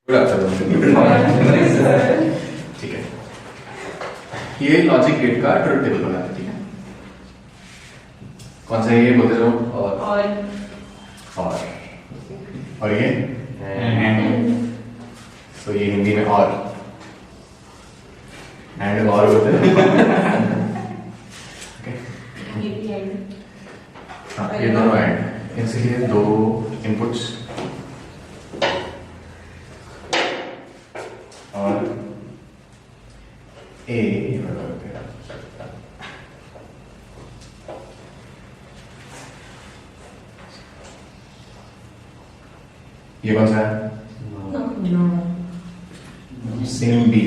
ठीक है, ये लॉजिक गेट का ट्रुथ टेबल बना है। ठीक है, कौन सा ये बोलते रहो? और ये तो ये हिंदी में और एंड और बोलते हैं। हाँ, ये दोनों एंड, इसलिए दो इनपुट्स और ए ये कौन सा है? सेम बी,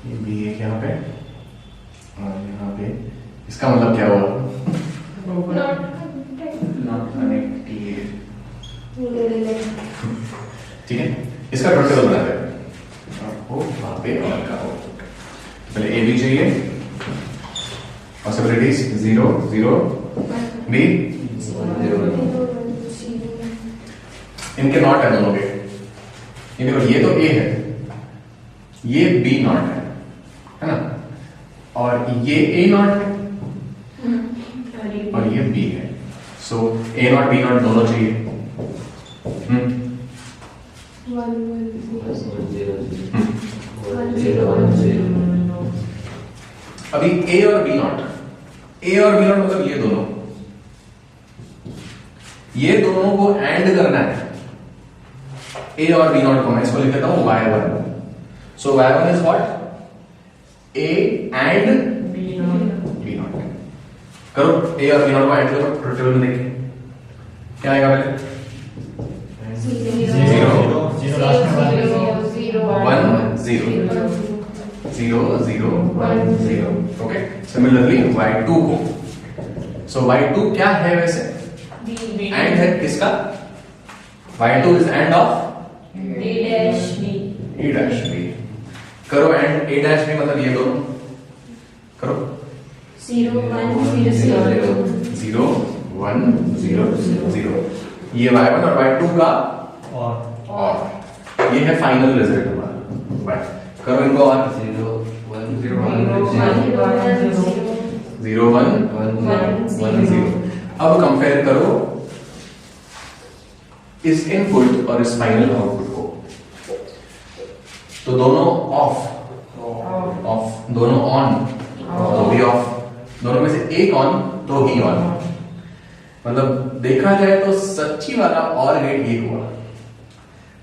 ये बी है यहाँ पे और यहाँ पे, इसका मतलब क्या हुआ? Not connected. ठीक है, इसका ट्रुथ टेबल बनाते हैं। आपको वहां पे और का हो, पहले ए बी चाहिए, पॉसिबिलिटीज 0 0 बी, इनके नॉट है दोनों के। ये देखो, ये तो ए है, ये बी नॉट है ना, और ये ए नॉट है और ये बी है। सो ए नॉट बी नॉट दोनों चाहिए। अभी ए और बी नॉट मतलब ये दोनों को एंड करना है। ए और बी नॉट को मैं इसको लिख देता हूं y1। So y1 is what? A and B not. करो ए और बी नॉट को एंड करो, ट्रुथ टेबल में देखिए क्या आएगा। पहले 0 1 0 0 1 0। ओके, सिमिलरली y2 को, सो y2 क्या है वैसे? एंड है किसका? y2 is end of a dash b। करो एंड a dash b मतलब ये दोनों करो 0 1 0 0। ये y1 और y2 का और ये है फाइनल रिजल्ट हमारा। करो इनको और 0 1 0 अब कंपेयर करो इस इनपुट और इस फाइनल आउटपुट को, तो दोनों ऑफ, दोनों ऑन तो भी ऑफ, दोनों में से एक ऑन तो ही ऑन। मतलब देखा जाए तो सच्ची वाला और गेट ये हुआ,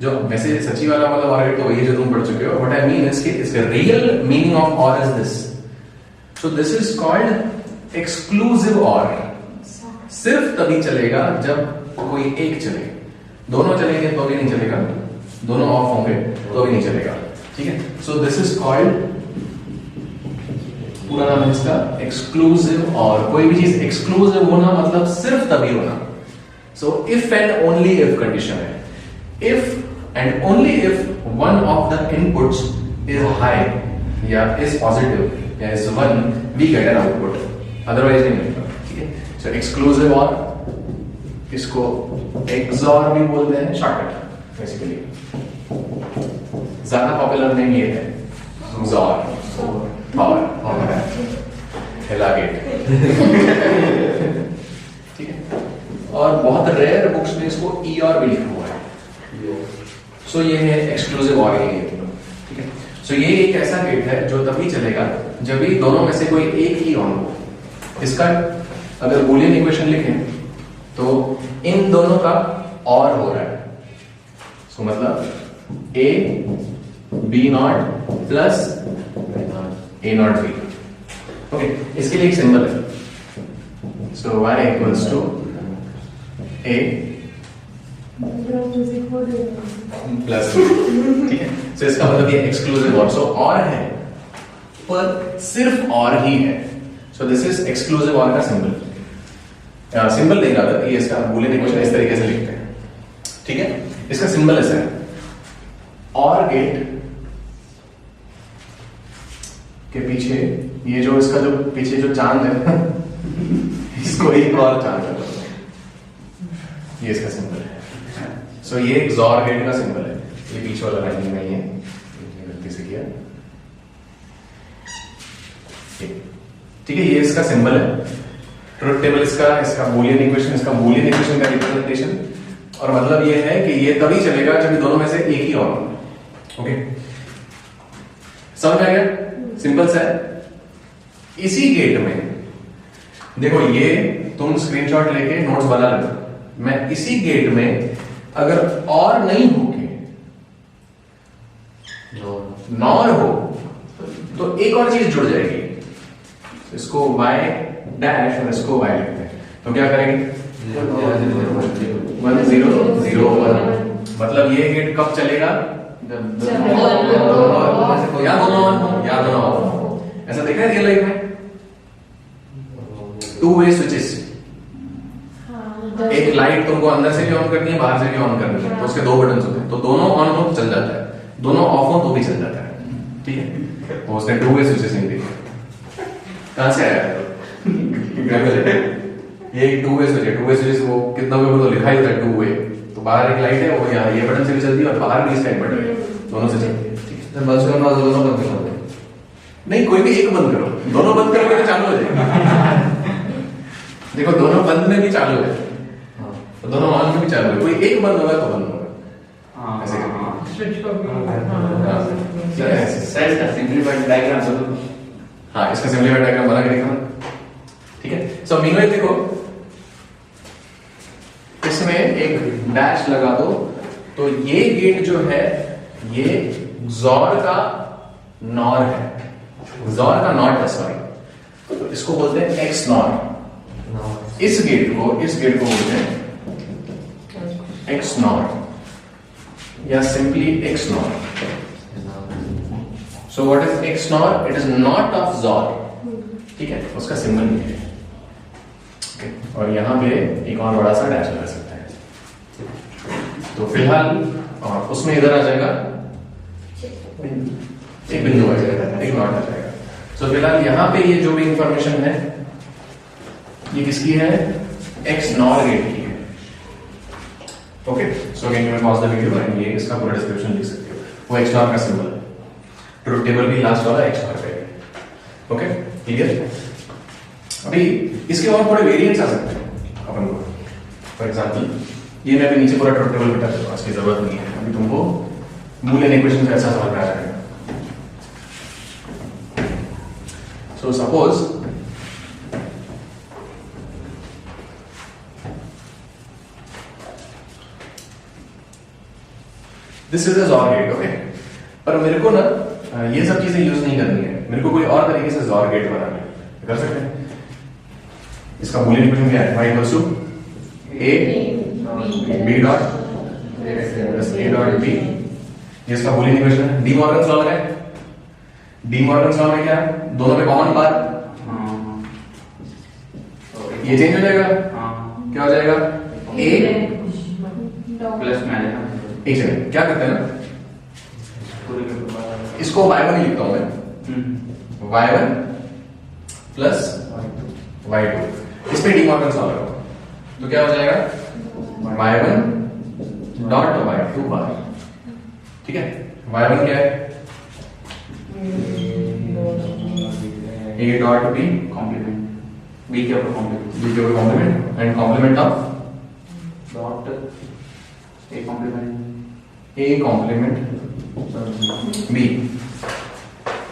जो वैसे सच्ची वाला मतलब और गेट तो वही है जो तुम पढ़ चुके हो। व्हाट आई मीन इज कि इसका रियल मीनिंग ऑफ और is this. So this is called exclusive और। सिर्फ तभी चलेगा जब कोई एक चले, दोनों चलेंगे तो भी नहीं चलेगा, दोनों ऑफ होंगे तो भी नहीं चलेगा। ठीक है, सो दिस इज कॉल्ड, पूरा नाम है इसका एक्सक्लूसिव और। कोई भी चीज एक्सक्लूसिव होना मतलब सिर्फ तभी होना। So if and only if condition है। If and only if one of the inputs is high या इज पॉजिटिव या is 1, we get an output, otherwise नहीं मिलेगा। ठीक है, सो एक्सक्लूसिव और, इसको एक्सॉर भी बोलते हैं, शॉर्टकट बेसिकली। ज्यादा पॉपुलर नेम ये है XOR, और हेला गेट। ठीक है, और बहुत रेयर बुक्स में इसको EOR भी लिखा हुआ है। सो ये है एक्सक्लूसिव और। ठीक है, सो ये एक ऐसा गेट है जो तभी चलेगा जब भी दोनों में से कोई एक ही ऑन हो। इसका अगर बूलियन इक्वेशन लिखें तो इन दोनों का और हो रहा है। सो मतलब a b not plus a not b। Okay, इसके लिए एक सिंबल है। So y equals to a plus. ठीक है, सो इसका मतलब ये एक्सक्लूसिव और। सो और है पर सिर्फ और ही है। सो दिस इज एक्सक्लूसिव और का सिंबल। सिंबल नहीं रहा, ये इसका बूलियन इक्वेशन इस तरीके से लिखते हैं। ठीक है, इसका सिंबल ऐसा है, और गेट के पीछे ये जो इसका जो पीछे जो चांद है इसको एक और चांद है, ये इसका सिंबल है। सो ये एक XOR गेट का सिंबल है, ये बीच वाला लाइन में ही है, गलती से किया, ठीक है। ये इसका सिंबल है, ट्रुथ टेबल इसका बूलियन इक्वेशन, इसका बूलियन इक्वेशन का रिप्रेजेंटेशन, और मतलब ये है कि ये तभी चलेगा जब दोनों में से एक ही और हो। ओके, समझ आ गया? सिंपल सा है। इसी गेट में देखो, ये तुम स्क्रीनशॉट लेके नोट्स बना लो, मैं इसी गेट में अगर और नहीं होके नॉर हो तो एक और चीज जुड़ जाएगी, इसको y डैश और इसको y लिखते हैं, तो क्या करेंगे 1 0 0 1, मतलब ये गेट कब चलेगा? या दोनों ऑन हो या दोनों ऑफ हो। ऐसा देखा है रियल लाइफ में? 2 वे स्विचेस, एक लाइट तुमको अंदर से भी ऑन करनी है, बाहर से भी ऑन करनी है, तो उसके 2 बटन होते हैं, तो दोनों ऑन हो तो चल जाता है, दोनों ऑफ हो तो भी चल जाता है, ठीक है। तो उसने 2 वे स्विचेस नहीं देखे, कहां से आया? ये 2 वे स्विच है, 2 वे स्विच वो कितना भी तो लिखा ही होता है 2 वे, तो बाहर एक लाइट है, वो यहाँ ये बटन से भी चलती है और बाहर भी इसका एक बटन है, दोनों से चलती है, ठीक है। बस करना तो दोनों बंद कर दो, नहीं कोई भी एक बंद करो, दोनों बंद करोगे तो चालू हो जाएगा। देखो दोनों बंद में भी चालू है, तो दोनों ऑन में भी चालू है, कोई एक बंद होगा तो बंद होगा, ऐसे सिंपलीफाइड डायग्राम। हाँ, इसका सिंपलीफाइड डायग्राम बना के दिखा, ठीक है। सो मीनवाइल देखो, इसमें एक डैश लगा दो, तो ये गेट जो है ये XOR का नॉर है, XOR का नॉट है, सॉरी, तो इसको बोलते हैं X नॉर। इस गेट को बोलते हैं X नॉर या simply X nor. So what is X nor? It is not of XOR, ठीक है, उसका सिंबल नहीं है, okay. और यहां पे एक और बड़ा सा डैश लगा सकते हैं, तो फिलहाल और उसमें इधर आ जाएगा एक बिंदु आ जाएगा, एक नॉट आ जाएगा। सो फिलहाल यहां पे ये जो भी इंफॉर्मेशन है ये किसकी है? X नॉर गेट की है, okay. So can you pause the video and ये इसका पूरा डिस्क्रिप्शन लिख सकते हो, वो X नॉर का सिंबल है, ट्रुथ टेबल भी लास्ट वाला X नॉर का है, ओके, क्लियर। अभी इसके और थोड़े वेरिएंट्स आ सकते हैं अपन को, फॉर एग्जांपल ये मैं अभी नीचे पूरा ट्रुथ टेबल बिठा दूंगा, इसकी जरूरत नहीं है, अभी तुमको बूलियन इक्वेशन का ऐसा समझ में आ जाएगा। So suppose this is a XOR gate, okay, पर मेरे को ना ये सब चीजें यूज नहीं करनी है, मेरे को कोई और तरीके से XOR गेट बनाना है, कर सकते हैं। इसका बूलियन इक्वेशन क्या है? y equals to a b dot plus a dot b, ये इसका बूलियन इक्वेशन है। डी मॉर्गन्स लॉ लगाए, डी मॉर्गन्स लॉ में क्या है? दोनों में कॉमन बार, ये चेंज हो जाएगा, क्या हो जाएगा? a प्लस एक सेकंड, क्या करते हैं ना, इसको y1 ही लिखता हूं मैं, y1 प्लस y2, इस पे डी मॉर्गन लॉ लगाओ, तो क्या हो जाएगा? y1 डॉट y2 बार, ठीक है। y1 क्या है? a dot b complement, b के ऊपर कॉम्प्लीमेंट, b के ऊपर complement and complement of dot a complement b।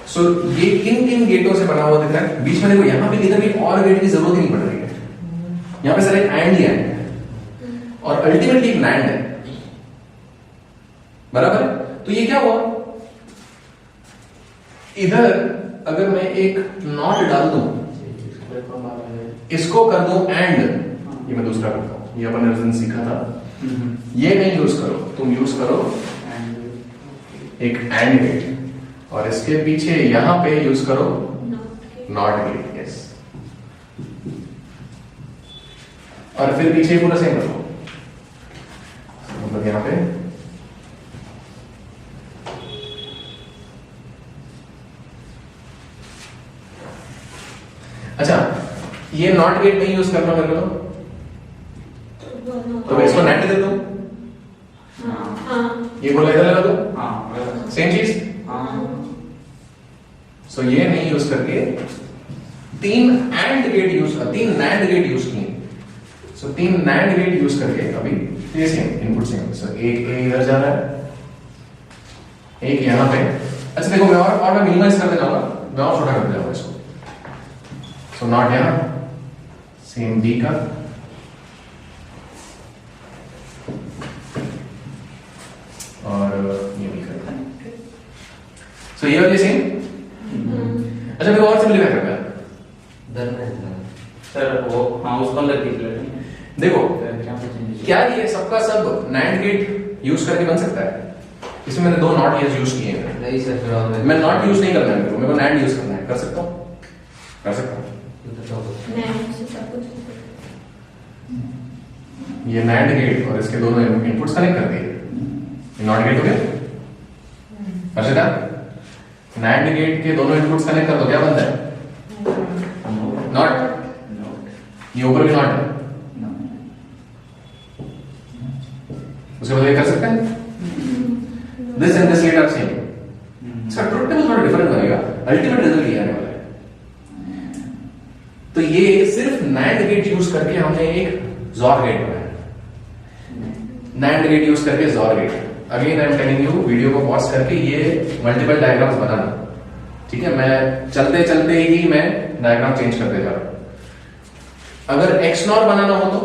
So ये किन किन गेटों से बना हुआ दिख रहा है? बीच में देखो, यहां पे किधर भी और गेट की जरूरत ही नहीं पड़ रही है, यहां पे सर एक एंड ही एंड है और अल्टीमेटली एक नैंड है, बराबर है। तो ये क्या हुआ? इधर अगर मैं एक नॉट डाल दूं, इसको कर दूं एंड, ये मैं दूसरा करता हूं, ये अपन ने सीखा था, ये नहीं यूज करो, तुम यूज करो एक एंड गेट, और इसके पीछे यहां पे यूज करो नॉट गेट, यस, और फिर पीछे पूरा सेम रखो, मतलब यहां पे अच्छा, ये नॉट गेट नहीं यूज करना मेरे को, तो मैं इसको नेट दे दूं, इधर लगा दो, हाँ सेम चीज। हाँ सो ये नहीं यूज करके तीन NAND गेट यूज किए। सो 3 NAND गेट यूज करके अभी ये सेम इनपुट सेम। सो एक ए इधर जा रहा है, एक यहां पे। अच्छा देखो मैं और मैं मिनिमाइज करते जाऊंगा, मैं और छोटा करते जाऊंगा इसको। सो नॉट यहां, सेम बी का, और ये भी करते हैं। सो ये वाली सेम। अच्छा मेरे को और सिंपलीफाई करना है। सर वो हाँ उसको अंदर खींच लेते देखो हैं। क्या ये सबका सब NAND गेट यूज करके बन सकता है? इसमें मैंने 2 नॉट यूज किए हैं। नहीं सर, फिर और मैं नॉट यूज नहीं करना है, मेरे को NANड यूज करना है। कर सकता हूँ, कर सकता हूँ। ये NAND गेट और इसके दोनों इनपुट्स कनेक्ट कर दिए, ये नॉट गेट हो गया। अर्षिता, NAND गेट के दोनों इनपुट्स कनेक्ट कर दो, क्या बनता है? नॉट। ये ऊपर भी नॉट है, उसके बाद ये कर सकते हैं। This and this gate are same. इसका ट्रुथ टेबल थोड़ा डिफरेंट बनेगा, अल्टीमेट रिजल्ट ये आने वाला है। तो ये सिर्फ NAND गेट यूज करके हमने एक XOR गेट बनाया। NAND गेट यूज करके XOR gate. Again I am telling you, video को पॉज करके ये मल्टीपल डायग्राम्स बनाना, ठीक है? मैं चलते चलते ही मैं डायग्राम चेंज करते जा रहा हूं। अगर XNOR बनाना हो तो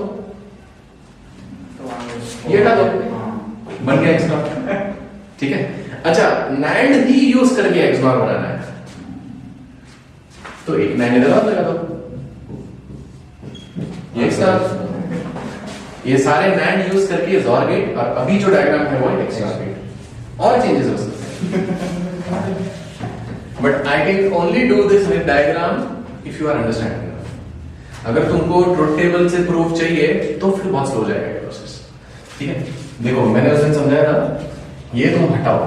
ये हटा दो, बन गया XNOR, ठीक है? अच्छा NAND ही यूज करके XNOR बनाना है तो एक NAND इधर और लगा दो, ये एक साथ। ये सारे NAND यूज करके XOR गेट, और अभी जो डायग्राम है वो XOR गेट। और चेंजेस हो सकते हैं, but I can only do this with diagram if you are understanding. अगर तुमको ट्रुथ टेबल से प्रूफ चाहिए तो फिर बहुत स्लो जाएगा ये प्रोसेस, ठीक है? देखो मैंने उस दिन समझाया था, ये तुम हटाओ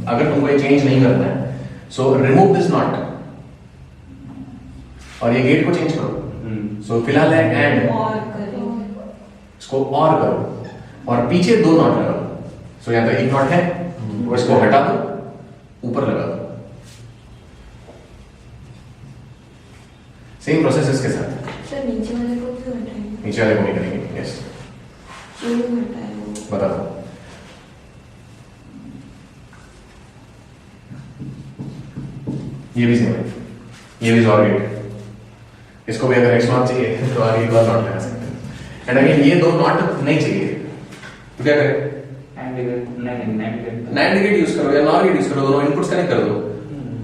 अगर तुमको ये चेंज नहीं करना है। सो रिमूव दिस नॉट और ये गेट को चेंज करो। सो फिलहाल है एंड, इसको और करो और पीछे 2 नॉट लगाओ। सो यहाँ तो एक नॉट है, तो इसको हटा दो, ऊपर लगा दो। सेम प्रोसेस इसके साथ। सर नीचे वाले को क्यों हटाएंगे? नीचे वाले को नहीं करेंगे। यस, क्यों हटाए वो? बता दो। ये भी सेम है, ये भी XOR गेट। इसको भी अगर XNOR चाहिए तो आगे एक और नॉट लगा सकते हैं। एंड अगेन ये 2 नॉट नहीं चाहिए तो क्या करें? NAND गेट यूज करो या NOR गेट यूज करो, दोनों इनपुट्स कनेक्ट कर दो,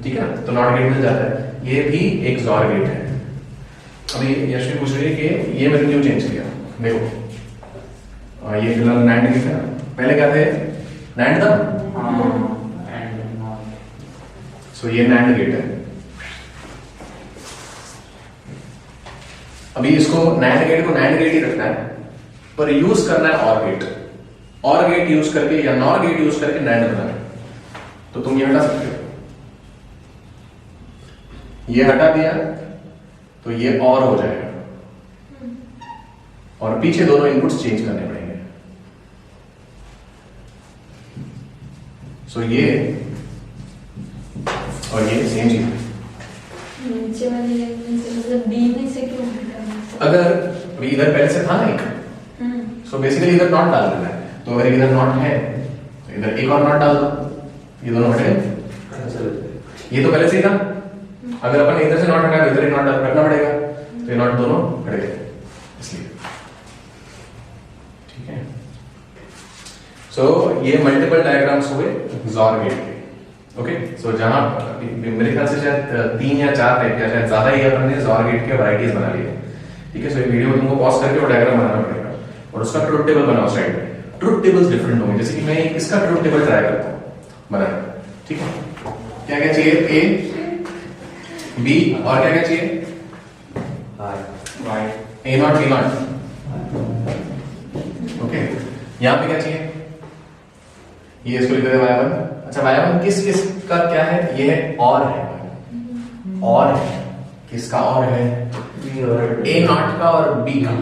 ठीक है? तो NOT गेट मिल जाता है। ये भी एक XOR गेट है। अभी यशवी पूछ रही है कि ये मैंने क्यों चेंज किया। देखो ये फिलहाल NAND गेट है, पहले क्या थे? NAND था। सो ये NAND गेट है। अभी इसको NAND गेट को NAND गेट ही रखना है, पर यूज करना है OR gate. OR gate use करके या NOR गेट यूज करके NAND बनाना है, तो तुम ये हटा सकते हो। ये हटा दिया तो ये और हो जाएगा, और पीछे दोनों इनपुट्स चेंज करने पड़ेंगे। सो ये और ये सेम चीज। नीचे वाले में से मतलब बी में से क्यों हटाना? अगर अभी इधर पहले से था ना एक, सो बेसिकली इधर नॉट डाल देना है। तो अगर इधर नॉट है तो इधर एक और नॉट डाल दो, ये दोनों हटे। ये तो पहले से ही था, अगर अपन इधर से नॉट हटाए तो इधर एक नॉट रखना पड़ेगा, तो ये नॉट दोनों हट गए इसलिए, ठीक है? सो ये मल्टीपल डायग्राम्स हुए XOR गेट के। ओके, सो जहां मेरे ख्याल से शायद 3 या 4 टाइप या शायद ज्यादा ही अपन ने XOR गेट के वैरायटीज बना लिए, ठीक है? सो ये वीडियो तुमको पॉज करके वो डायग्राम बनाना पड़ेगा और उसका ट्रुथ टेबल बनाओ साइड में। ट्रुथ टेबल्स डिफरेंट होंगे, जैसे कि मैं इसका ट्रुथ टेबल ट्राई करता हूं बनाना, ठीक है? क्या क्या चाहिए? ए बी और क्या क्या चाहिए? ए नॉट बी नॉट। ओके, यहां पे क्या चाहिए? ये इसको लिख देते y1। अच्छा y1 किस किस का क्या है? ये है और है, और है किसका? और है ए नॉट का और बी का।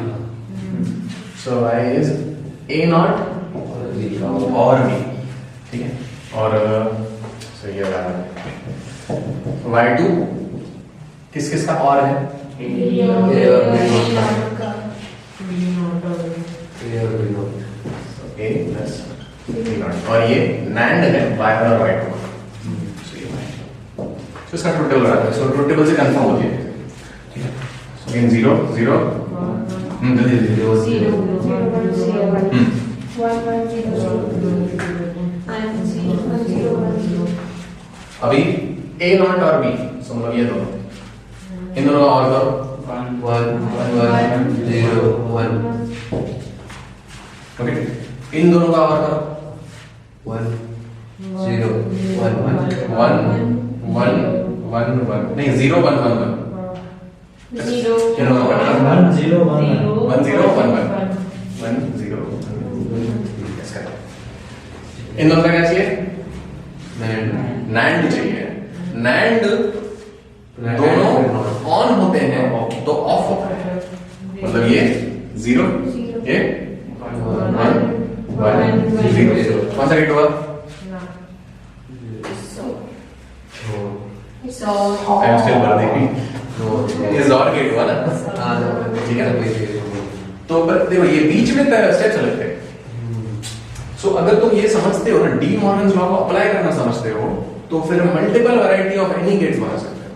सो y इज ए नॉट और बी। ठीक है, और सही है y2 किस किस का और है? a प्लस b नॉट, और ये NAND है y1 और y2 का। तो इसका ट्रुथ टेबल बनाते हैं, सो ट्रुथ टेबल से कंफर्म होती है, ठीक है। सो इन 0 0 जल्दी जल्दी अभी a नॉट और b, सो मतलब ये दोनों, इन दोनों का और करो 1 0 1 ओके, इन दोनों का और करो 1 0 1 1 1 1 1 नहीं 0 1 1 1 जीरो क्या नाम है? 1 0 1 1 0 1 1 0 इन दोनों का क्या चाहिए? NAND चाहिए। NAND दोनों ऑन होते हैं तो ऑफ होता है, मतलब ये 0 ये 1 1 0 कौन सा गेट हुआ? आई एम स्टिल बर्निंग, ये ज़ॉर गेट हुआ ना, ठीक है ना। तो देखो ये बीच में स्टेप्स अलग थे। सो अगर तुम ये समझते हो ना, डी मॉर्गन्स लॉ को अप्लाई करना समझते हो, तो फिर multiple variety of any gates बना सकते हो।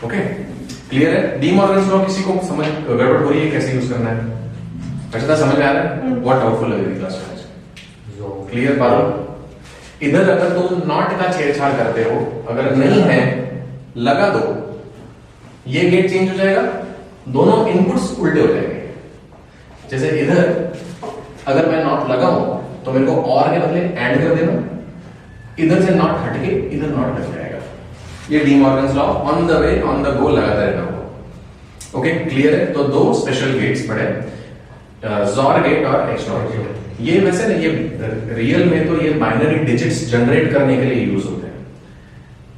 ओके, क्लियर है? डी मॉर्गन्स लॉ किसी को समझ गड़बड़ हो रही है कैसे यूज करना है? अच्छा समझ में आ रहा है? व्हाट डाउटफुल लग रही क्लास में? क्लियर पारो? इधर अगर तुम नॉट का छेड़छाड़ करते हो, अगर नहीं है लगा दो, ये गेट चेंज हो जाएगा, दोनों इनपुट्स उल्टे हो जाएंगे। जैसे इधर अगर मैं नॉट लगाऊं तो मेरे को और के बदले एंड कर देना, इधर से नॉट हट के इधर नॉट लग जाएगा। ये D Morgan's law on the way on the go लगाता रहना होगा। ओके, क्लियर है? तो दो स्पेशल गेट्स पढ़े, ज़ॉर गेट और एक्सनॉर गेट। ये वैसे ना, ये रियल में तो ये बाइनरी डिजिट्स जनरेट करने के लिए यूज होते हैं,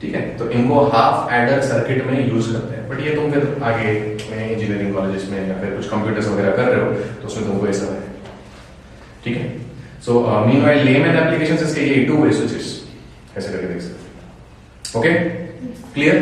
ठीक है। तो इनको हाफ एडर सर्किट में यूज करते हैं, बट ये तुम फिर आगे में इंजीनियरिंग कॉलेजेस में या फिर कुछ कंप्यूटर्स वगैरह कर रहे हो तो उसमें तुमको ये सब है, ठीक है। सो मीनवाइल लेमैन एप्लीकेशंस इसके ये 2 वे स्विचेस ऐसे करके देख सकते हैं। Okay, clear?